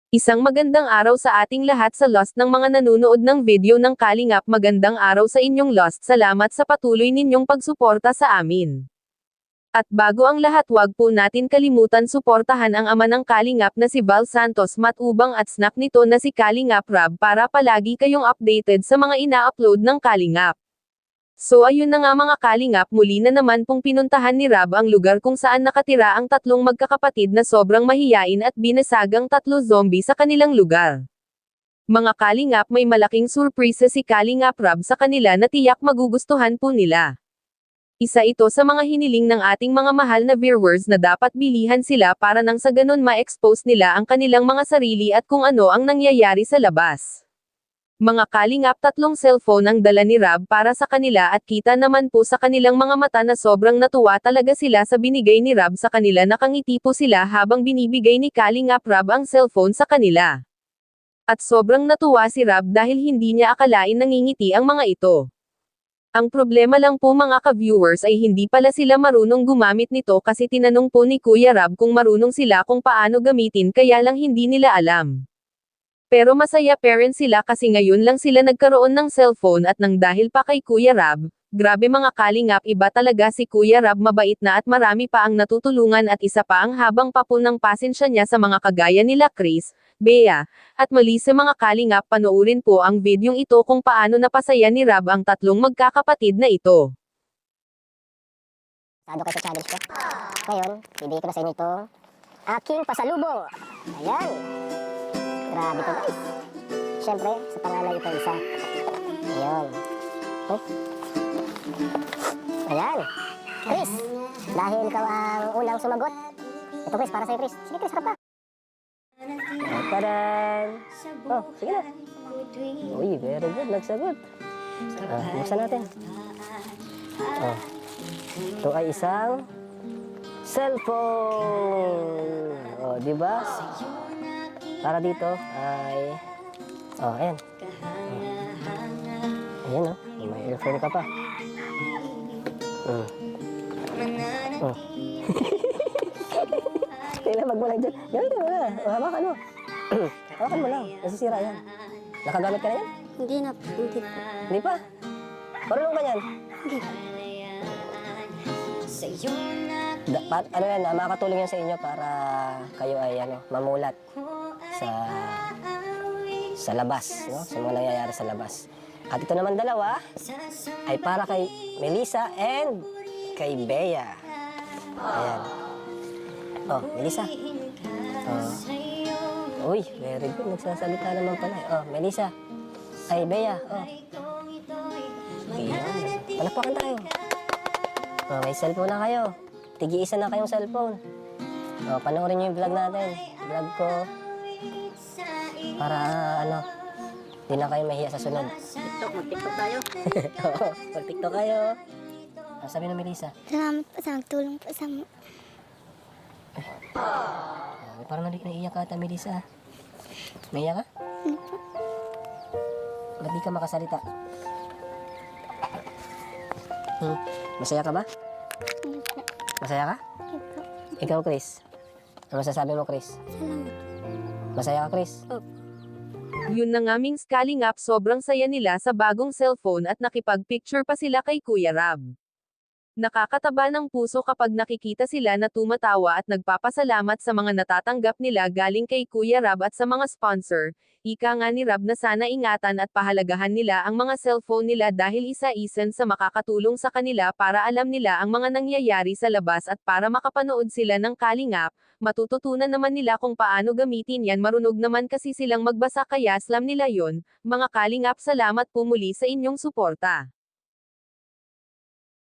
Isang magandang araw sa ating lahat sa Lost ng mga nanunood ng video ng Kalingap. Magandang araw sa inyong Lost. Salamat sa patuloy ninyong pagsuporta sa amin. At bago ang lahat, wag po natin kalimutan suportahan ang ama ng Kalingap na si Val Santos Matubang at snack nito na si Kalingap Rab para palagi kayong updated sa mga ina-upload ng Kalingap. So ayun na nga mga Kalingap, muli na naman pong pinuntahan ni Rab ang lugar kung saan nakatira ang tatlong magkakapatid na sobrang mahiyain at binasagang tatlo zombie sa kanilang lugar. Mga Kalingap, may malaking surprise si Kalingap Rab sa kanila na tiyak magugustuhan po nila. Isa ito sa mga hiniling ng ating mga mahal na viewers na dapat bilihan sila para nang sa ganun ma-expose nila ang kanilang mga sarili at kung ano ang nangyayari sa labas. Mga Kalingap, tatlong cellphone ang dala ni Rab para sa kanila at kita naman po sa kanilang mga mata na sobrang natuwa talaga sila sa binigay ni Rab sa kanila. Nakangiti po sila habang binibigay ni Kalingap Rab ang cellphone sa kanila. At sobrang natuwa si Rab dahil hindi niya akalain nangingiti ang mga ito. Ang problema lang po mga ka-viewers ay hindi pala sila marunong gumamit nito kasi tinanong po ni Kuya Rab kung marunong sila kung paano gamitin kaya lang hindi nila alam. Pero masaya parents sila kasi ngayon lang sila nagkaroon ng cellphone at nang dahil pa kay Kuya Rab, grabe mga Kalingap, iba talaga si Kuya Rab, mabait na at marami pa ang natutulungan at isa pa ang habang pa po ng pasensya niya sa mga kagaya nila Chris, Bea, at Melissa. Mga Kalingap, panoorin po ang videong ito kung paano napasaya ni Rab ang tatlong magkakapatid na ito. Sado kayo sa challenge ko. Ngayon, bibigay ko na sa inyo ito aking pasalubong. Ayan. Grabe to guys. Siyempre, sa pangalan ito isa. Ayan. Oh. Ayan. Chris, dahil ikaw ang unang sumagot. Ito Chris, para sa'yo Chris. Sige Chris, harap ka. Tadan! Oh, sige na. Uy, very good. Nagsagot. Buksan natin. Oh. Ito ay isang cellphone. Oh, di ba? Para dito ay ayan. Ayan may earphone ka pa. Wag mo lang dyan. Gamitin mo na. Hawakan mo. Hawakan mo lang. Nasisira yan. Nakagamit ka na yan? Hindi na po. Hindi po. Hindi pa? Marunong ka yan? Hindi. Ano yan, makakatulong yan sa inyo para kayo ay mamulat sa labas, no? Sa mga nangyayari sa labas. At ito naman dalawa ay para kay Melissa and kay Bea. Ayan. Oh, Melissa. Oh. Uy, very good. Nagsasalita naman pala. Oh, Melissa. Ay, Bea. Oh. Ayan. Palakpakan tayo. Oh, may cellphone na kayo. Tigi-isa na kayong cellphone. Oh, panoorin nyo yung vlog natin. Vlog ko. Para di na kayo mahiya sa sunod. TikTok, mag-TikTok tayo. Oo, mag-TikTok kayo. Sabi na Melissa. Salamat po sa nagtulong po sa Parang naiiyak ka ata, Melissa. Naiiyak ka? Ba't di ka makasalita? Masaya ka ba? Masaya ka? Ikaw, Chris. Ano masasabi mo, Chris? Salamat. Masaya ka, Chris? Yun na nga Mings Kalingap, sobrang saya nila sa bagong cellphone at nakipag-picture pa sila kay Kuya Rab. Nakakataba ng puso kapag nakikita sila na tumatawa at nagpapasalamat sa mga natatanggap nila galing kay Kuya Rab at sa mga sponsor. Ika nga ni Rab na sana ingatan at pahalagahan nila ang mga cellphone nila dahil isa-isan sa makakatulong sa kanila para alam nila ang mga nangyayari sa labas at para makapanood sila ng Kalingap, matututunan naman nila kung paano gamitin yan. Marunong naman kasi silang magbasa kaya slam nila yon. Mga Kalingap, salamat po muli sa inyong suporta.